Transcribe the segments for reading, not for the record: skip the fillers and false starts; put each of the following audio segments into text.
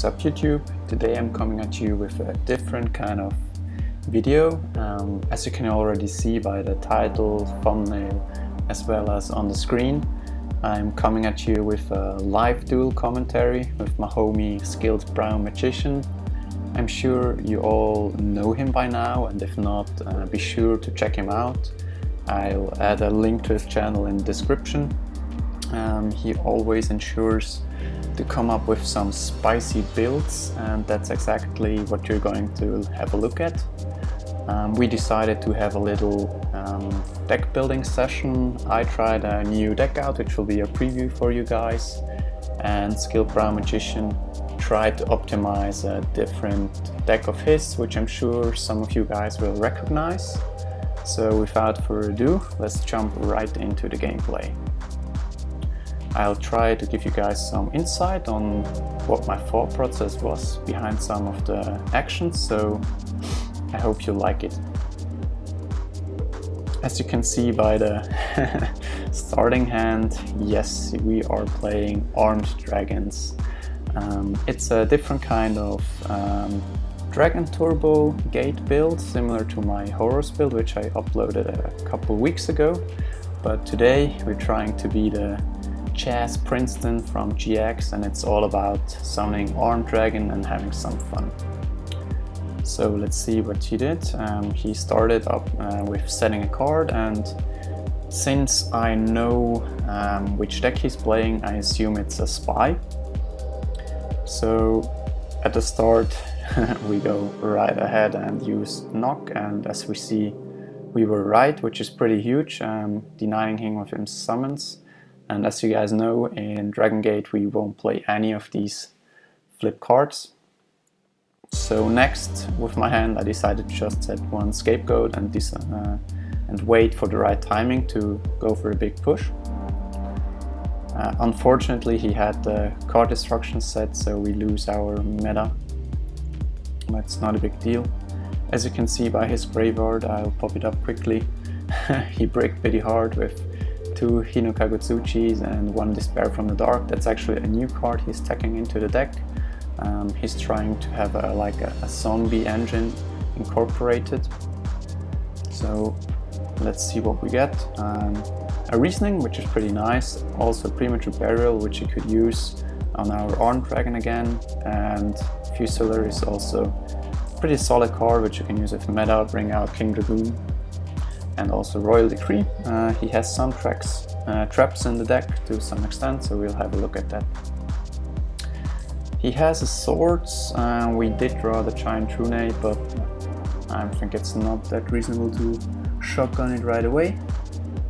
What's up YouTube? Today I'm coming at you with a different kind of video. As you can already see by the title, thumbnail, as well as on the screen, I'm coming at you with a live duel commentary with my homie Skilled Brown Magician. I'm sure you all know him by now, and if not, be sure to check him out. I'll add a link to his channel in the description. He always ensures to come up with some spicy builds, and that's exactly what you're going to have a look at. We decided to have a little deck building session. I tried a new deck out, which will be a preview for you guys, and Skilled Brown Magician tried to optimize a different deck of his, which I'm sure some of you guys will recognize. So without further ado, let's jump right into the gameplay. I'll try to give you guys some insight on what my thought process was behind some of the actions, so I hope you like it. As you can see by the starting hand, yes, we are playing Armed Dragons. It's a different kind of Dragon Turbo Gate build, similar to my Horus build, which I uploaded a couple weeks ago. But today we're trying to be the Chaz Princeton from GX, and it's all about summoning Armed Dragon and having some fun. So let's see what he did. He started up with setting a card, and since I know which deck he's playing, I assume it's a spy. So at the start we go right ahead and use knock, and as we see, we were right, which is pretty huge, denying him with his summons. And as you guys know, in Dragon Gate we won't play any of these flip cards. So next, with my hand, I decided to just set one Scapegoat and wait for the right timing to go for a big push. Unfortunately, he had the card destruction set, so we lose our meta. That's not a big deal. As you can see by his graveyard, I'll pop it up quickly. He bricked pretty hard with 2 Hinokagutsuchis and 1 Despair from the Dark. That's actually a new card he's tacking into the deck. He's trying to have a zombie engine incorporated. So let's see what we get. A Reasoning, which is pretty nice. Also Premature Burial, which you could use on our Armed Dragon again. And Fusilier is also a pretty solid card, which you can use with meta, bring out King Dragoon. And also Royal Decree. He has some traps in the deck to some extent, so we'll have a look at that. He has a Swords. We did draw the Giant Trunade, but I think it's not that reasonable to shotgun it right away.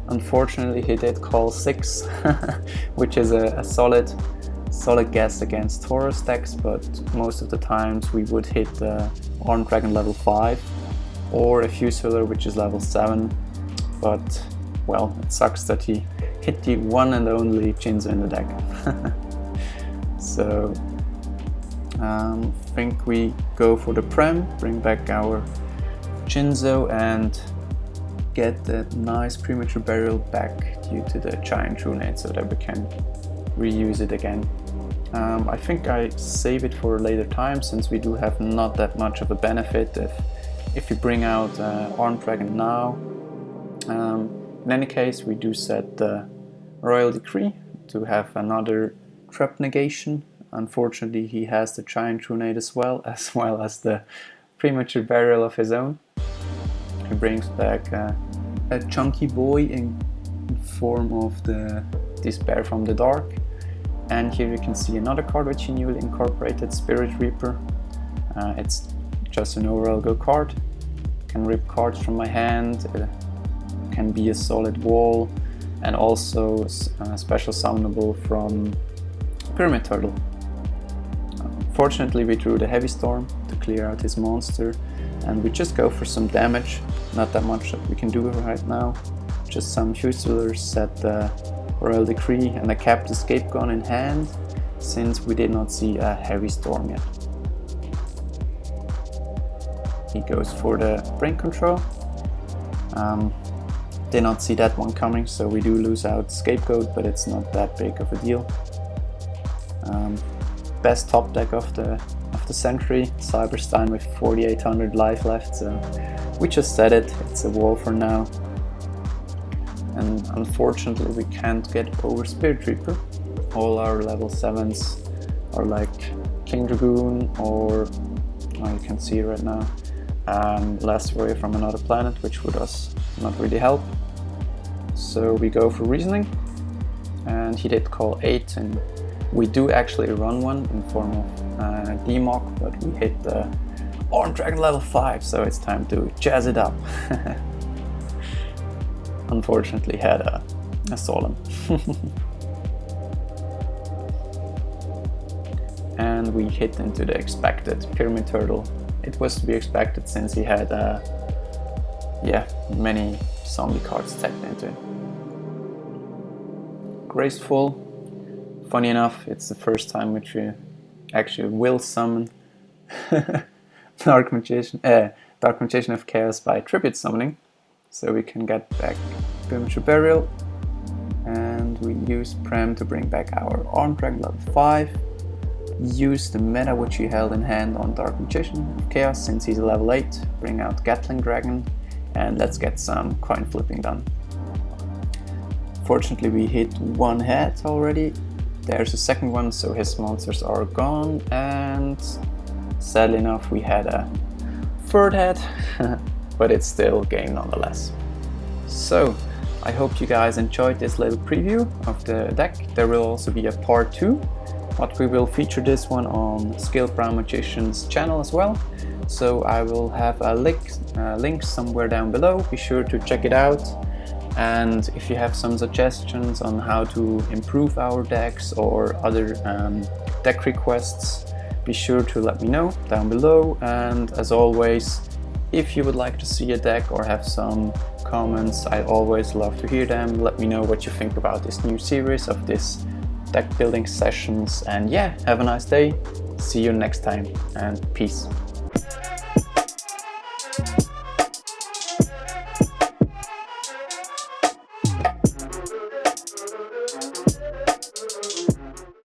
Unfortunately, he did call 6, which is a solid guess against Taurus decks, but most of the times we would hit the Armed Dragon level 5. Or a Fusilier, which is level 7, but well, it sucks that he hit the one and only Jinzo in the deck. So I think we go for the Prem, bring back our Jinzo and get that nice Premature Burial back due to the Giant Trunade, so that we can reuse it again. I think I save it for a later time, since we do have not that much of a benefit if you bring out Armed Dragon now. In any case, we do set the Royal Decree to have another trap negation. Unfortunately, he has the Giant Trunade as well as the Premature Burial of his own. He brings back a chunky boy in form of the Despair from the Dark. And here you can see another card which he newly incorporated, Spirit Reaper. It's just an overall go card. Can rip cards from my hand, can be a solid wall, and also special summonable from Pyramid Turtle. Fortunately, we drew the Heavy Storm to clear out his monster, and we just go for some damage. Not that much that we can do right now. Just some Fusiliers, set the Royal Decree, and I kept the Scapegoat in hand, since we did not see a Heavy Storm yet. He goes for the Brain Control. Did not see that one coming, so we do lose out Scapegoat, but it's not that big of a deal. best top deck of the century, Cyberstein with 4800 life left, so we just said it, it's a wall for now. And unfortunately we can't get over Spirit Reaper. All our level 7s are like King Dragoon or, well, you can see right now, Last Warrior from Another Planet, which would us not really help. So we go for Reasoning, and he did call 8, and we do actually run one in form of Demok, but we hit the Orange Dragon level 5, so it's time to jazz it up. Unfortunately had a Solemn. And we hit into the expected Pyramid Turtle. It was to be expected since he had many zombie cards tapped into it. Graceful. Funny enough, it's the first time which we actually will summon Dark Magician of Chaos by tribute summoning. So we can get back Premature Burial, and we use Prem to bring back our Orange Dragon level 5. Use the meta which he held in hand on Dark Magician of Chaos since he's a level 8, bring out Gatling Dragon, and let's get some coin flipping done. Fortunately we hit one head already, there's a second one, so his monsters are gone, and sadly enough we had a third head, but it's still game nonetheless. So I hope you guys enjoyed this little preview of the deck. There will also be a part 2, but we will feature this one on Skilled Brown Magician's channel as well. So I will have a link somewhere down below, be sure to check it out. And if you have some suggestions on how to improve our decks or other deck requests, be sure to let me know down below. And as always, if you would like to see a deck or have some comments, I always love to hear them. Let me know what you think about this new series of this deck building sessions. And yeah, have a nice day. See you next time, and peace.